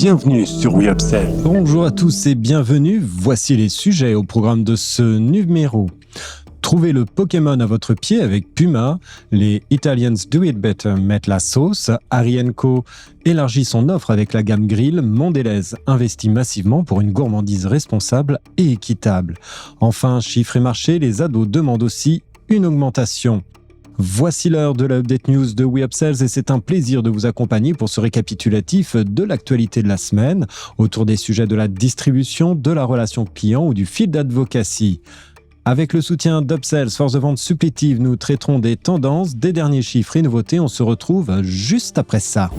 bienvenue sur We Upsell. Bonjour à tous et bienvenue, voici les sujets au programme de ce numéro. Trouvez le Pokémon à votre pied avec Puma, les Italians Do It Better mettent la sauce, Harry & Co élargit son offre avec la gamme Grill, Mondelez investit massivement pour une gourmandise responsable et équitable. Enfin, chiffres et marché, les ados demandent aussi une augmentation. Voici l'heure de l'Update News de We Upsells et c'est un plaisir de vous accompagner pour ce récapitulatif de l'actualité de la semaine autour des sujets de la distribution, de la relation client ou du field advocacy. Avec le soutien d'Upsells, force de vente supplétive, nous traiterons des tendances, des derniers chiffres et nouveautés. On se retrouve juste après ça.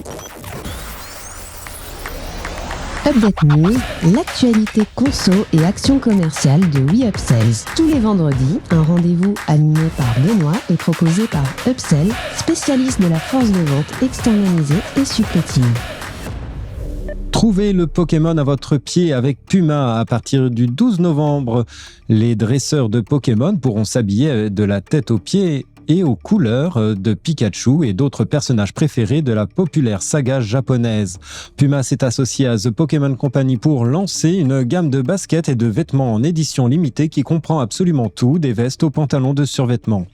Update News, l'actualité conso et action commerciale de We Upsells. Tous les vendredis, un rendez-vous animé par Benoît et proposé par Upsell, spécialiste de la force de vente externalisée et supplétive. Trouvez le Pokémon à votre pied avec Puma. À partir du 12 novembre, les dresseurs de Pokémon pourront s'habiller de la tête aux pieds et aux couleurs de Pikachu et d'autres personnages préférés de la populaire saga japonaise. Puma s'est associé à The Pokémon Company pour lancer une gamme de baskets et de vêtements en édition limitée qui comprend absolument tout, des vestes aux pantalons de survêtements.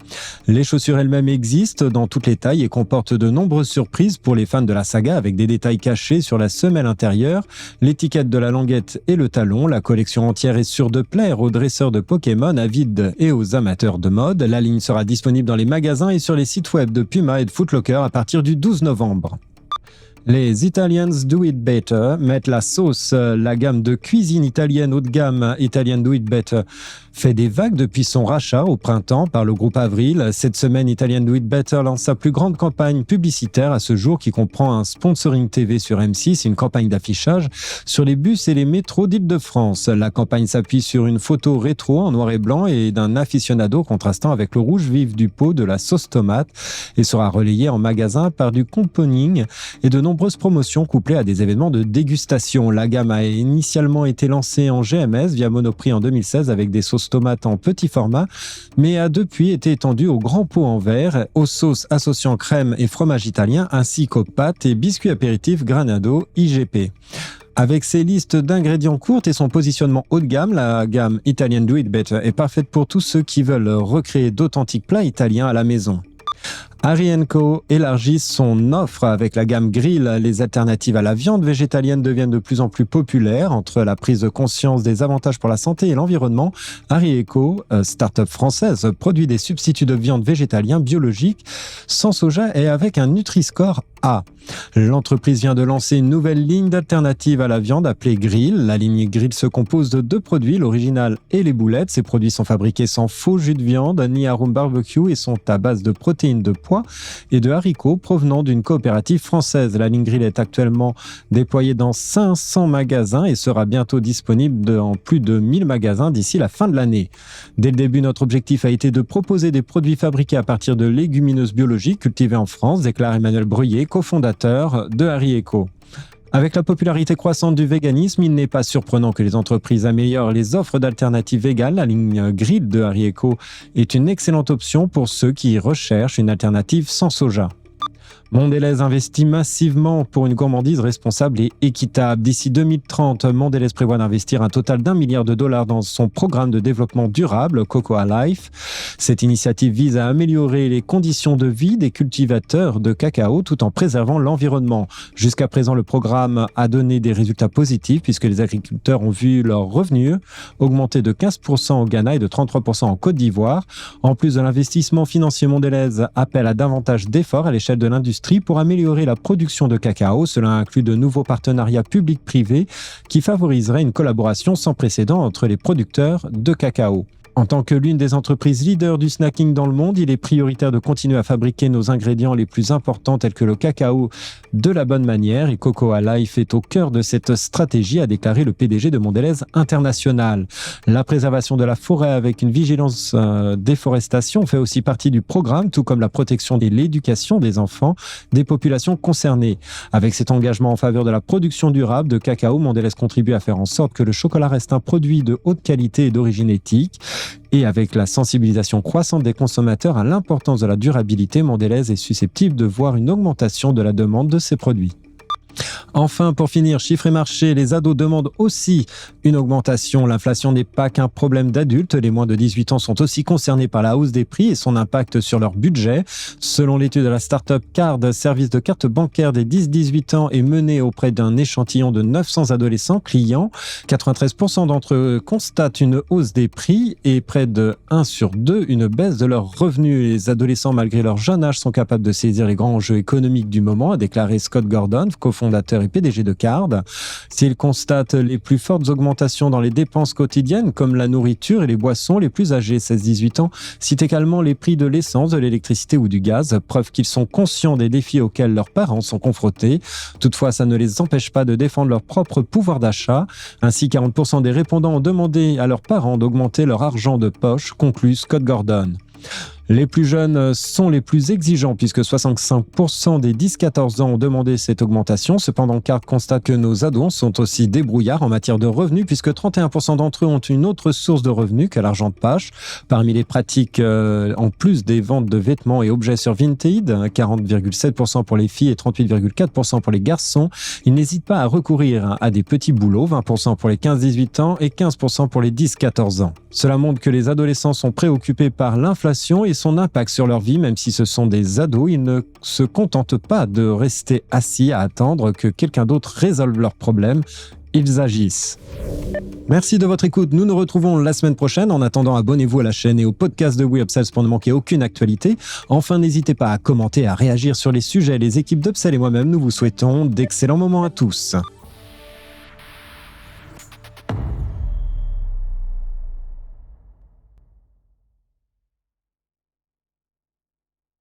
Les chaussures elles-mêmes existent dans toutes les tailles et comportent de nombreuses surprises pour les fans de la saga avec des détails cachés sur la semelle intérieure, l'étiquette de la languette et le talon. La collection entière est sûre de plaire aux dresseurs de Pokémon avides et aux amateurs de mode. La ligne sera disponible dans les magasins et sur les sites web de Puma et de Foot Locker à partir du 12 novembre. Les Italians Do It Better mettent la sauce. La gamme de cuisine italienne haut de gamme Italian Do It Better fait des vagues depuis son rachat au printemps par le groupe Avril. Cette semaine, Italian Do It Better lance sa plus grande campagne publicitaire à ce jour qui comprend un sponsoring TV sur M6 et une campagne d'affichage sur les bus et les métros d'Île-de-France. La campagne s'appuie sur une photo rétro en noir et blanc et d'un aficionado contrastant avec le rouge vif du pot de la sauce tomate et sera relayée en magasin par du componing et de nombreuses promotions couplées à des événements de dégustation. La gamme a initialement été lancée en GMS via Monoprix en 2016 avec des sauces tomates en petit format, mais a depuis été étendue aux grands pots en verre, aux sauces associant crème et fromage italien, ainsi qu'aux pâtes et biscuits apéritifs Granado IGP. Avec ses listes d'ingrédients courtes et son positionnement haut de gamme, la gamme Italian Do It Better est parfaite pour tous ceux qui veulent recréer d'authentiques plats italiens à la maison. Harry & Co élargit son offre avec la gamme Grill. Les alternatives à la viande végétalienne deviennent de plus en plus populaires. Entre la prise de conscience des avantages pour la santé et l'environnement, Harry & Co, start-up française, produit des substituts de viande végétalien biologique sans soja et avec un Nutri-Score A. L'entreprise vient de lancer une nouvelle ligne d'alternatives à la viande appelée Grill. La ligne Grill se compose de deux produits, l'original et les boulettes. Ces produits sont fabriqués sans faux jus de viande ni arôme barbecue et sont à base de protéines de pois et de haricots provenant d'une coopérative française. La ligne Grill est actuellement déployée dans 500 magasins et sera bientôt disponible dans plus de 1000 magasins d'ici la fin de l'année. Dès le début, notre objectif a été de proposer des produits fabriqués à partir de légumineuses biologiques cultivées en France, déclare Emmanuel Breuiller, cofondateur de Harry & Co. Avec la popularité croissante du véganisme, il n'est pas surprenant que les entreprises améliorent les offres d'alternatives véganes. La ligne Grill de Harry & Co est une excellente option pour ceux qui recherchent une alternative sans soja. Mondelez investit massivement pour une gourmandise responsable et équitable. D'ici 2030, Mondelez prévoit d'investir un total d'$1 milliard dans son programme de développement durable Cocoa Life. Cette initiative vise à améliorer les conditions de vie des cultivateurs de cacao tout en préservant l'environnement. Jusqu'à présent, le programme a donné des résultats positifs puisque les agriculteurs ont vu leurs revenus augmenter de 15% au Ghana et de 33% en Côte d'Ivoire. En plus de l'investissement financier, Mondelez appelle à davantage d'efforts à l'échelle de l'industrie pour améliorer la production de cacao. Cela inclut de nouveaux partenariats publics-privés qui favoriseraient une collaboration sans précédent entre les producteurs de cacao. En tant que l'une des entreprises leaders du snacking dans le monde, il est prioritaire de continuer à fabriquer nos ingrédients les plus importants tels que le cacao de la bonne manière et Cocoa Life est au cœur de cette stratégie, a déclaré le PDG de Mondelez International. La préservation de la forêt avec une vigilance déforestation fait aussi partie du programme, tout comme la protection et l'éducation des enfants des populations concernées. Avec cet engagement en faveur de la production durable de cacao, Mondelez contribue à faire en sorte que le chocolat reste un produit de haute qualité et d'origine éthique. Et avec la sensibilisation croissante des consommateurs à l'importance de la durabilité, Mondelez est susceptible de voir une augmentation de la demande de ces produits. Enfin, pour finir, chiffres et marchés, les ados demandent aussi une augmentation. L'inflation n'est pas qu'un problème d'adultes. Les moins de 18 ans sont aussi concernés par la hausse des prix et son impact sur leur budget. Selon l'étude de la start-up Card, service de carte bancaire des 10-18 ans, est menée auprès d'un échantillon de 900 adolescents clients. 93% d'entre eux constatent une hausse des prix et près de 1 sur 2 une baisse de leurs revenus. Les adolescents, malgré leur jeune âge, sont capables de saisir les grands enjeux économiques du moment, a déclaré Scott Gordon, cofondateur et PDG de Card. S'ils constatent les plus fortes augmentations dans les dépenses quotidiennes, comme la nourriture et les boissons, les plus âgés, 16-18 ans, citent également les prix de l'essence, de l'électricité ou du gaz, preuve qu'ils sont conscients des défis auxquels leurs parents sont confrontés. Toutefois, ça ne les empêche pas de défendre leur propre pouvoir d'achat. Ainsi, 40% des répondants ont demandé à leurs parents d'augmenter leur argent de poche, conclut Scott Gordon. Les plus jeunes sont les plus exigeants puisque 65% des 10-14 ans ont demandé cette augmentation. Cependant, Card constate que nos ados sont aussi débrouillards en matière de revenus puisque 31% d'entre eux ont une autre source de revenus que l'argent de poche. Parmi les pratiques, en plus des ventes de vêtements et objets sur Vinted, 40,7% pour les filles et 38,4% pour les garçons, ils n'hésitent pas à recourir à des petits boulots, 20% pour les 15-18 ans et 15% pour les 10-14 ans. Cela montre que les adolescents sont préoccupés par l'inflation et son impact sur leur vie, même si ce sont des ados, ils ne se contentent pas de rester assis à attendre que quelqu'un d'autre résolve leurs problèmes. Ils agissent. Merci de votre écoute. Nous nous retrouvons la semaine prochaine. En attendant, abonnez-vous à la chaîne et au podcast de WeUpsells pour ne manquer aucune actualité. Enfin, n'hésitez pas à commenter, à réagir sur les sujets. Les équipes d'Upsell et moi-même, nous vous souhaitons d'excellents moments à tous.